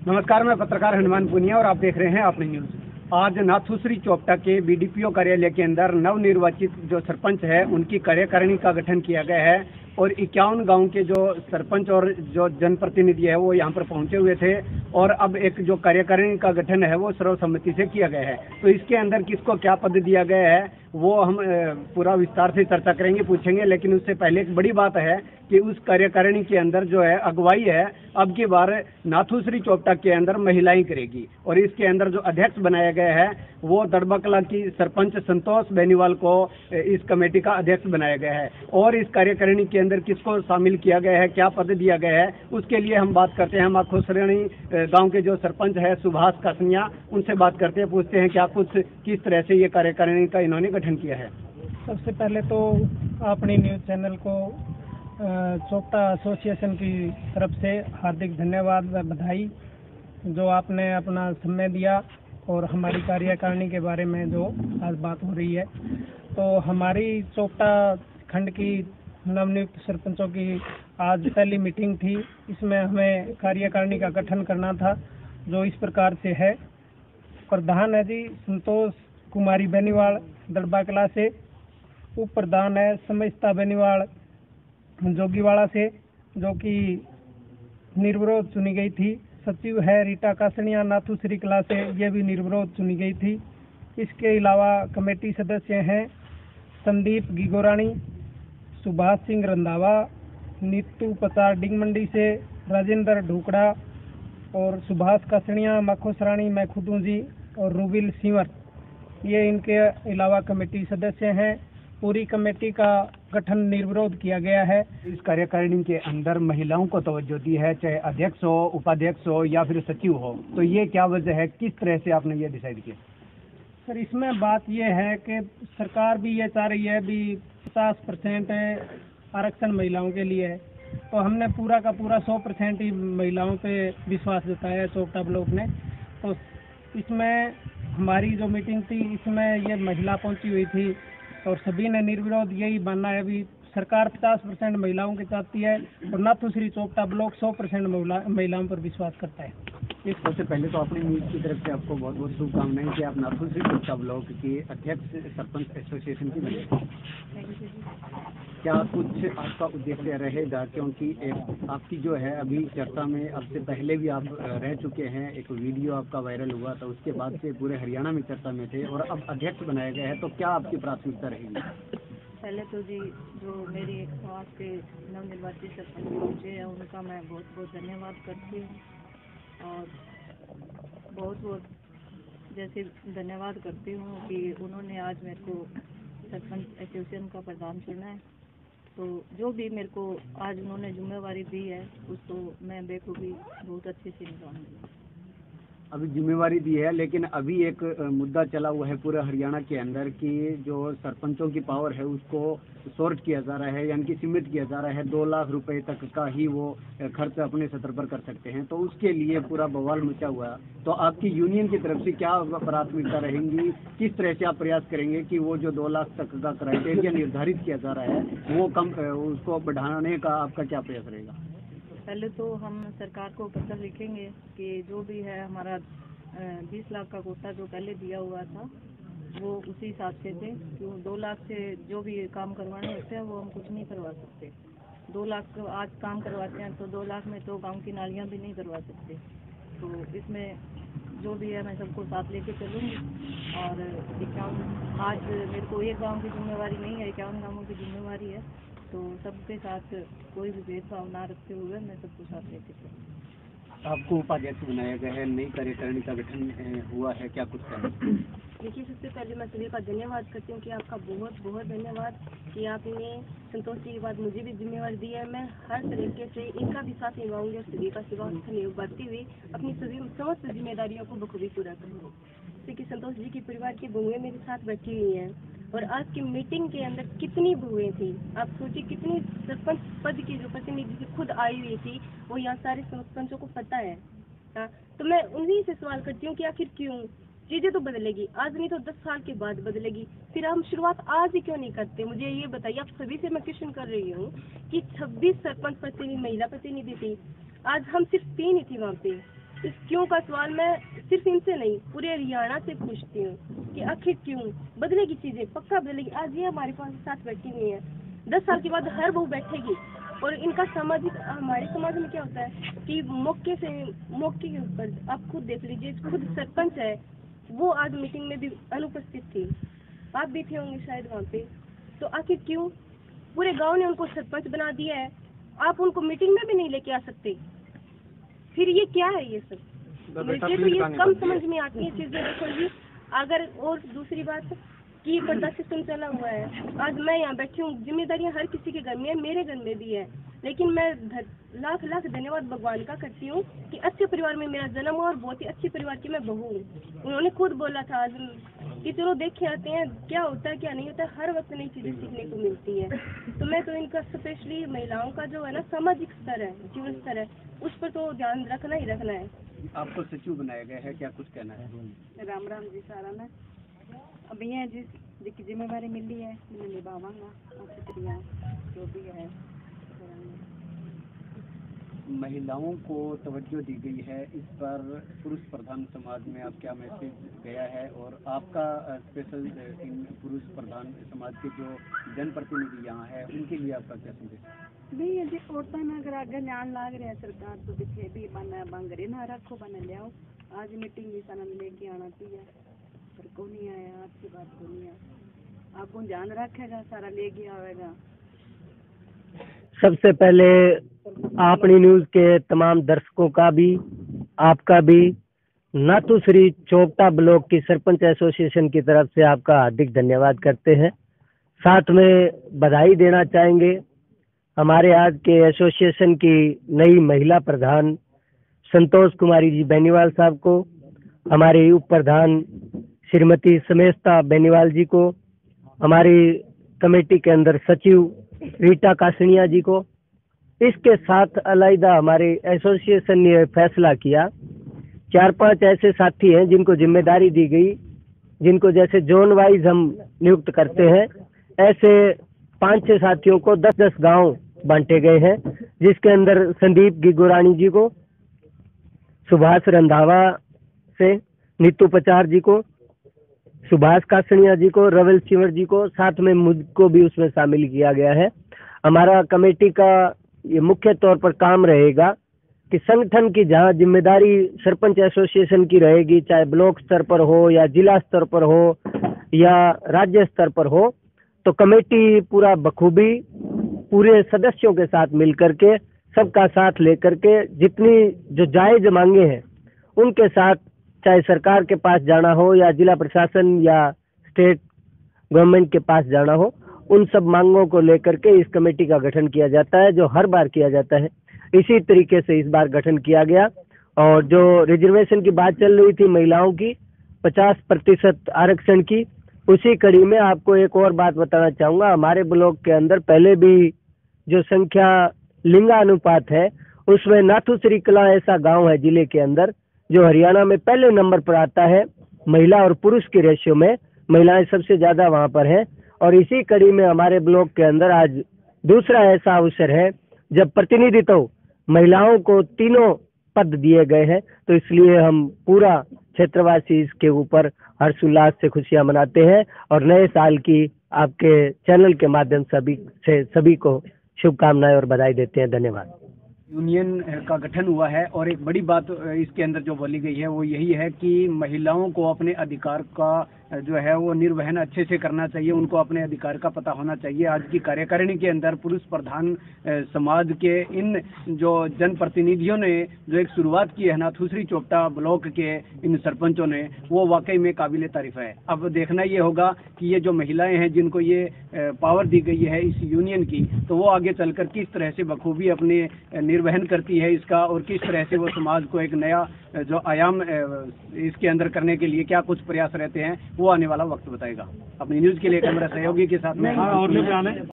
नमस्कार, मैं पत्रकार हनुमान पुनिया और आप देख रहे हैं अपनी न्यूज। आज नाथुश्री चोपटा के बीडीपीओ कार्यालय के अंदर नवनिर्वाचित जो सरपंच है उनकी कार्यकारिणी का गठन किया गया है और 51 गांव के जो सरपंच और जो जनप्रतिनिधि है वो यहाँ पर पहुंचे हुए थे और अब एक जो कार्यकारिणी का गठन है वो सर्वसम्मति से किया गया है। तो इसके अंदर किसको क्या पद दिया गया है वो हम पूरा विस्तार से चर्चा करेंगे, पूछेंगे। लेकिन उससे पहले एक बड़ी बात है कि उस कार्यकारिणी के अंदर जो है अगुवाई है अब की बार नाथुश्री चोपटा के अंदर महिलाएं करेगी और इसके अंदर जो अध्यक्ष बनाया गया है वो दड़बकला की सरपंच संतोष बेनीवाल को इस कमेटी का अध्यक्ष बनाया गया है। और इस कार्यकारिणी के अंदर किसको शामिल किया गया है, क्या पद दिया गया है, उसके लिए हम बात करते हैं। माखोसरानी गांव के जो सरपंच है सुभाष कासनिया, उनसे बात करते हैं, पूछते हैं क्या कुछ किस तरह से ये कार्यकारिणी का इन्होंने गठन किया है। सबसे पहले तो अपनी न्यूज़ चैनल को चोपटा एसोसिएशन की तरफ से हार्दिक धन्यवाद व बधाई, जो आपने अपना समय दिया और हमारी कार्यकारिणी के बारे में जो आज बात हो रही है। तो हमारी चोपटा खंड की नवनियुक्त सरपंचों की आज पहली मीटिंग थी। इसमें हमें कार्यकारिणी का गठन करना था, जो इस प्रकार से है। प्रधान है जी संतोष कुमारी बेनीवाल दड़बाकला से, उप प्रधान है समस्ता बेनीवाल जोगीवाड़ा से, जो कि निर्विरोध चुनी गई थी। सचिव है रीटा कासनिया नाथुश्री कला से, ये भी निर्विरोध चुनी गई थी। इसके अलावा कमेटी सदस्य हैं संदीप गिगोरानी, सुभाष सिंह रंधावा, नीतू पचार डिंग मंडी से, राजेंद्र ढूकड़ा और सुभाष कासनिया माखोसरानी मैं खुद हूँ जी, और रूबिल सिंवर, ये इनके अलावा कमेटी सदस्य हैं। पूरी कमेटी का गठन निर्विरोध किया गया है। इस कार्यकारिणी के अंदर महिलाओं को तवज्जो दी है, चाहे अध्यक्ष हो, उपाध्यक्ष हो या फिर सचिव हो, तो ये क्या वजह है, किस तरह से आपने ये डिसाइड किया? सर, इसमें बात ये है कि सरकार भी ये चाह रही है भी 50% आरक्षण महिलाओं के लिए है, तो हमने पूरा का पूरा 100% ही महिलाओं पे विश्वास जताया है चोपटा ब्लॉक ने। तो इसमें हमारी जो मीटिंग थी इसमें ये महिला पहुंची हुई थी और सभी ने निर्विरोध यही मानना है भी सरकार 50% महिलाओं की चाहती है और नाथुश्री चोपटा ब्लॉक 100% महिलाओं पर विश्वास करता है। इस सबसे पहले तो अपनी न्यूज़ की तरफ से आपको बहुत बहुत शुभकामनाएं कि आप नाथुश्री चोपटा ब्लॉक के अध्यक्ष सरपंच एसोसिएशन की बने। क्या कुछ आपका उद्देश्य रहेगा, क्योंकि एक आपकी जो है अभी चर्चा में, अब से पहले भी आप रह चुके हैं, एक वीडियो आपका वायरल हुआ था, उसके बाद से पूरे हरियाणा में चर्चा में थे और अब अध्यक्ष बनाया गया है, तो क्या आपकी प्राथमिकता रहेगी? पहले तो जी जो मेरी एक समाज के नवनिर्वाचित सरपंच पहुँचे हैं उनका मैं बहुत बहुत धन्यवाद करती हूँ और बहुत बहुत जैसे धन्यवाद करती हूँ कि उन्होंने आज मेरे को सरपंच एसोसिएशन का प्रधान चुना है। तो जो भी मेरे को आज उन्होंने जिम्मेवारी दी है उसको मैं बेखूबी बहुत अच्छे से निभाऊंगी। अभी जिम्मेवारी दी है, लेकिन अभी एक मुद्दा चला हुआ है पूरे हरियाणा के अंदर कि जो सरपंचों की पावर है उसको शॉर्ट किया जा रहा है, यानी कि सीमित किया जा रहा है। 2 लाख रुपए तक का ही वो खर्च अपने स्तर पर कर सकते हैं, तो उसके लिए पूरा बवाल मचा हुआ है। तो आपकी यूनियन की तरफ से क्या प्राथमिकता रहेंगी, किस तरह से आप प्रयास करेंगे कि वो जो 2 लाख तक का क्राइटेरिया निर्धारित किया जा रहा है वो कम, उसको बढ़ाने का आपका क्या प्रयास रहेगा? पहले तो हम सरकार को पत्र लिखेंगे कि जो भी है हमारा 20 लाख का कोटा जो पहले दिया हुआ था वो उसी हिसाब से थे। क्यों 2 लाख से जो भी काम करवाने होते हैं वो हम कुछ नहीं करवा सकते। 2 लाख आज काम करवाते हैं तो 2 लाख में तो गांव की नालियां भी नहीं करवा सकते। तो इसमें जो भी है मैं सबको साथ लेके चलूँगी और 51 आज मेरे को एक गाँव की जिम्मेवारी नहीं है, 51 गाँवों की जिम्मेवारी है। तो सबके साथ कोई भी भेदभाव ना रखते हुए मैं सबको साथ लेके चलूँगी। आपको उपाध्यक्ष बनाया गया है, नई कार्यकारिणी का गठन हुआ है, क्या कुछ करना? देखिए, सबसे पहले मैं सभी का धन्यवाद करती हूँ कि आपका बहुत बहुत धन्यवाद कि आपने संतोष जी के बाद मुझे भी जिम्मेवारी दी है। मैं हर तरीके से इनका भी साथ निभाऊंगी और सभी का सेवा निभाती हुई अपनी सभी समस्त जिम्मेदारियों को बखूबी पूरा करूँगी। जैसे कि संतोष जी के परिवार की बहुएं मेरे साथ बैठी हुई हैं और आज की मीटिंग के अंदर कितनी बहुएं थी, आप सोचिए कितनी सरपंच पद की जो प्रतिनिधि खुद आई हुई थी, वो यहाँ सारे सरपंचों को पता है। तो मैं उन्हीं से सवाल करती हूँ कि आखिर क्यों चीजें तो बदलेगी, आज नहीं तो 10 साल के बाद बदलेगी, फिर हम शुरुआत आज ही क्यों नहीं करते? मुझे ये बताइए। आप सभी से मैं क्वेश्चन कर रही हूँ कि 26 सरपंच प्रतिनिधि महिला प्रतिनिधि थी, आज हम सिर्फ 3 ही थी वहाँ पे। इस क्यों का सवाल मैं सिर्फ इनसे नहीं पूरे हरियाणा से पूछती हूँ कि आखिर क्यों बदलेगी चीजें, पक्का बदलेगी। आज ये हमारे पास साथ बैठी हुई है, 10 साल के बाद हर बहू बैठेगी। और इनका सामाजिक, हमारे समाज में क्या होता है कि मौके के ऊपर आप खुद देख लीजिए, खुद सरपंच है वो आज मीटिंग में भी अनुपस्थित थी, आप भी थे होंगे शायद वहाँ पे। तो आखिर क्यों पूरे गांव ने उनको सरपंच बना दिया है, आप उनको मीटिंग में भी नहीं लेके आ सकते? फिर ये क्या है ये सब? मुझे तो ये कम समझ में आती है चीजें। देखो जी, अगर और दूसरी बात कि पर्दा सिस्टम चला हुआ है, आज मैं यहाँ बैठी हूँ, जिम्मेदारियाँ हर किसी के घर में है, मेरे घर में भी है, लेकिन मैं लाख लाख धन्यवाद भगवान का करती हूँ कि अच्छे परिवार में मेरा जन्म हुआ और बहुत ही अच्छे परिवार की मैं बहू हूँ। उन्होंने खुद बोला था आज कि चलो देखे आते हैं क्या होता है क्या नहीं होता है, हर वक्त नई चीजें सीखने को मिलती है। तो मैं तो इनका स्पेशली महिलाओं का जो है ना सामाजिक स्तर है, जीवन स्तर है, उस पर तो ध्यान रखना ही रखना है। आपको सचिव बनाया गया है, क्या कुछ कहना है? राम राम जी सारा ना, अब ये जिसकी जिम्मेवारी मिली है मैं निभाऊंगा, शुक्रिया जो भी है। महिलाओं को तवज्जो दी गई है, इस पर पुरुष प्रधान समाज में आप क्या मैसेज गया है, और आपका स्पेशल इन पुरुष प्रधान समाज के जो जनप्रतिनिधि यहाँ है उनके लिए आपका क्या संदेश? नहीं ये औरतों में अगर आगे ध्यान लाग रहे हैं सरकार तो दिखे भी बना बंगरे ना रखो बना ले आओ, आज मीटिंग भी सनम लेके आना चाहिए, पर को नहीं आया, आपकी बात को नहीं आया, आपको ध्यान रखेगा सारा लेके आवेगा। सबसे पहले अपनी न्यूज के तमाम दर्शकों का भी, आपका भी नाथुश्री चोपटा ब्लॉक की सरपंच एसोसिएशन की तरफ से आपका हार्दिक धन्यवाद करते हैं। साथ में बधाई देना चाहेंगे हमारे आज के एसोसिएशन की नई महिला प्रधान संतोष कुमारी जी बेनीवाल साहब को, हमारी उप प्रधान श्रीमती समेस्ता बेनीवाल जी को, हमारी कमेटी के अंदर सचिव रीटा कासनिया जी को। इसके साथ अलैदा हमारे एसोसिएशन ने फैसला किया 4-5 ऐसे साथी हैं जिनको जिम्मेदारी दी गई, जिनको जैसे जोन वाइज हम नियुक्त करते हैं, ऐसे 5-6 साथियों को 10-10 गांव बांटे गए हैं, जिसके अंदर संदीप गिगोरानी जी को, सुभाष रंधावा से नीतू पचार जी को, सुभाष कासनिया जी को, रवल चिवर जी को, साथ में मुझको भी उसमें शामिल किया गया है। हमारा कमेटी का ये मुख्य तौर पर काम रहेगा कि संगठन की जहां जिम्मेदारी सरपंच एसोसिएशन की रहेगी, चाहे ब्लॉक स्तर पर हो या जिला स्तर पर हो या राज्य स्तर पर हो, तो कमेटी पूरा बखूबी पूरे सदस्यों के साथ मिलकर के, सबका साथ लेकर के, जितनी जो जायज मांगे हैं उनके साथ, चाहे सरकार के पास जाना हो या जिला प्रशासन या स्टेट गवर्नमेंट के पास जाना हो, उन सब मांगों को लेकर के इस कमेटी का गठन किया जाता है, जो हर बार किया जाता है। इसी तरीके से इस बार गठन किया गया। और जो रिजर्वेशन की बात चल रही थी महिलाओं की 50% आरक्षण की, उसी कड़ी में आपको एक और बात बताना चाहूँगा। हमारे ब्लॉक के अंदर पहले भी जो संख्या लिंगानुपात है, उसमें नाथुश्री कला ऐसा गाँव है जिले के अंदर जो हरियाणा में पहले नंबर पर आता है। महिला और पुरुष की रेशियो में महिलाएं सबसे ज़्यादा वहाँ पर हैं। और इसी कड़ी में हमारे ब्लॉक के अंदर आज दूसरा ऐसा अवसर है जब प्रतिनिधित्व महिलाओं को 3 पद दिए गए हैं, तो इसलिए हम पूरा क्षेत्रवासी इसके ऊपर हर्षोल्लास से खुशियां मनाते हैं और नए साल की आपके चैनल के माध्यम से सभी को शुभकामनाएं और बधाई देते हैं। धन्यवाद। यूनियन का गठन हुआ है और एक बड़ी बात इसके अंदर जो बोली गई है वो यही है कि महिलाओं को अपने अधिकार का जो है वो निर्वहन अच्छे से करना चाहिए, उनको अपने अधिकार का पता होना चाहिए। आज की कार्यकारिणी के अंदर पुरुष प्रधान समाज के इन जो जनप्रतिनिधियों ने जो एक शुरुआत की है नाथुश्री चोपटा ब्लॉक के इन सरपंचों ने, वो वाकई में काबिले तारीफ है। अब देखना ये होगा कि ये जो महिलाएं हैं जिनको ये पावर दी गई है इस यूनियन की, तो वो आगे चलकर किस तरह से बखूबी अपने निर्वहन करती है इसका, और किस तरह से वो समाज को एक नया जो आयाम इसके अंदर करने के लिए क्या कुछ प्रयास रहते हैं, वो आने वाला वक्त बताएगा। अपनी न्यूज के लिए कैमरा सहयोगी के साथ में